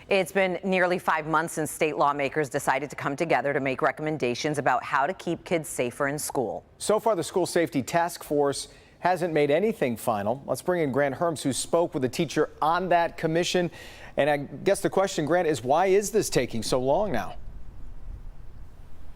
It's been nearly 5 months since state lawmakers decided to come together to make recommendations about how to keep kids safer in school. So far, the School Safety Task Force hasn't made anything final. Let's bring in Grant Herms, who spoke with a teacher on that commission. And I guess the question, Grant, is why is this taking so long now?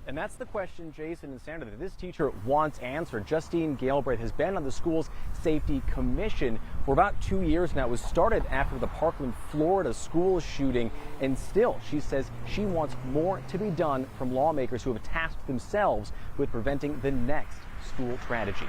And that's the question, Jason and Sandra, that this teacher wants answered. Justine Galbraith has been on the School Safety Commission for about 2 years now. It was started after the Parkland, Florida school shooting, and still she says she wants more to be done from lawmakers who have tasked themselves with preventing the next school tragedy.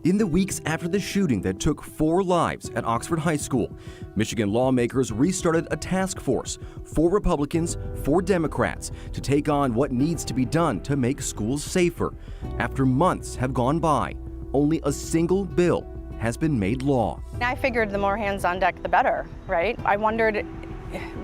In the weeks after the shooting that took 4 lives at Oxford High School, Michigan lawmakers restarted a task force, 4 Republicans, 4 Democrats, to take on what needs to be done to make schools safer. After months have gone by, only a single bill has been made law. I figured the more hands on deck, the better, right? I wondered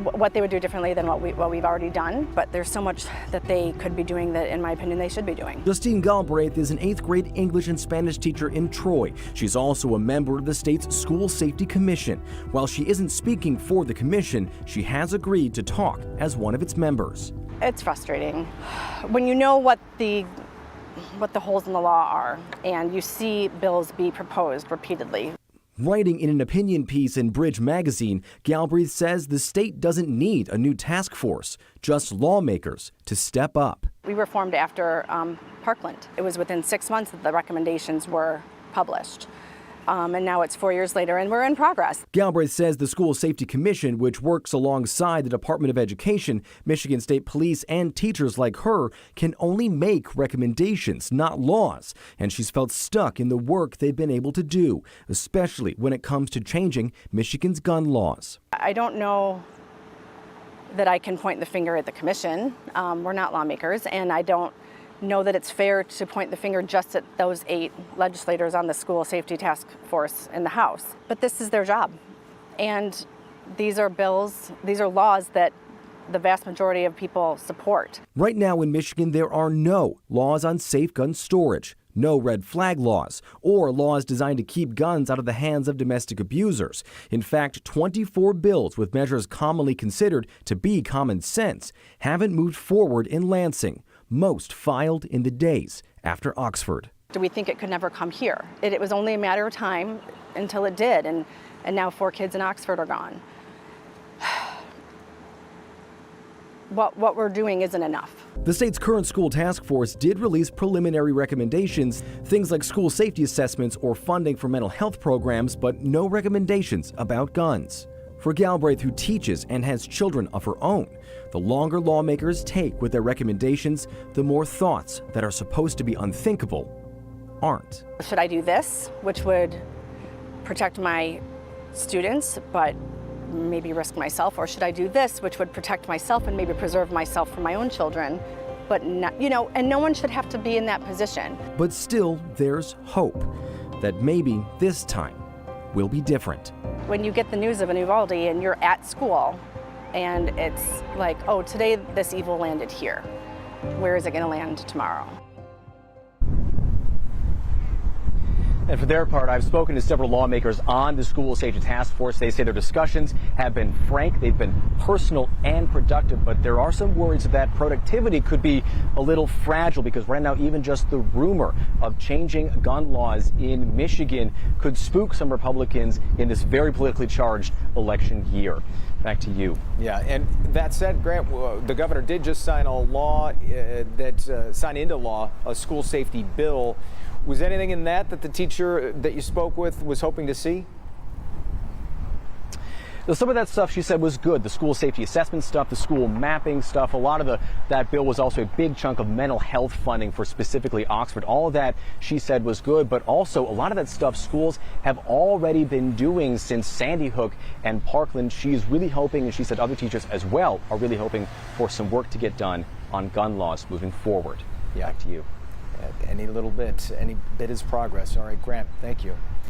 what they would do differently than what we've already done, but there's so much that they could be doing that, in my opinion, they should be doing. Justine Galbraith is an 8th grade English and Spanish teacher in Troy. She's also a member of the state's School Safety Commission. While she isn't speaking for the commission, she has agreed to talk as one of its members. It's frustrating when you know what the holes in the law are and you see bills be proposed repeatedly. Writing in an opinion piece in Bridge magazine, Galbraith says the state doesn't need a new task force, just lawmakers to step up. We were formed after Parkland. It was within 6 months that the recommendations were published. And now it's 4 years later and we're in progress. Galbraith says the School Safety Commission, which works alongside the Department of Education, Michigan State Police, and teachers like her, can only make recommendations, not laws. And she's felt stuck in the work they've been able to do, especially when it comes to changing Michigan's gun laws. I don't know that I can point the finger at the commission. We're not lawmakers, and I don't know that it's fair to point the finger just at those 8 legislators on the School Safety Task Force in the House. But this is their job. And these are bills, these are laws that the vast majority of people support. Right now in Michigan, there are no laws on safe gun storage, no red flag laws, or laws designed to keep guns out of the hands of domestic abusers. In fact, 24 bills with measures commonly considered to be common sense haven't moved forward in Lansing, most filed in the days after Oxford. Do we think it could never come here? It was only a matter of time until it did, and now 4 kids in Oxford are gone. What we're doing isn't enough. The state's current school task force did release preliminary recommendations, things like school safety assessments or funding for mental health programs, but no recommendations about guns. For Galbraith, who teaches and has children of her own, the longer lawmakers take with their recommendations, the more thoughts that are supposed to be unthinkable aren't. Should I do this, which would protect my students, but maybe risk myself? Or should I do this, which would protect myself and maybe preserve myself from my own children, but not, and no one should have to be in that position. But still, there's hope that maybe this time will be different. When you get the news of an Uvalde and you're at school and it's like, oh, today this evil landed here. Where is it going to land tomorrow? And for their part, I've spoken to several lawmakers on the School Safety Task Force. They say their discussions have been frank, they've been personal and productive, but there are some worries that productivity could be a little fragile because right now even just the rumor of changing gun laws in Michigan could spook some Republicans in this very politically charged election year. Back to you. Yeah, and that said, Grant, the governor did just sign a law sign into law a school safety bill. Was anything in that the teacher that you spoke with was hoping to see? Some of that stuff she said was good. The school safety assessment stuff, the school mapping stuff, a lot of that bill was also a big chunk of mental health funding for specifically Oxford. All of that she said was good, but also a lot of that stuff schools have already been doing since Sandy Hook and Parkland. She's really hoping, and she said other teachers as well are really hoping for some work to get done on gun laws moving forward. Yeah. Back to you. Any bit is progress. All right, Grant, thank you.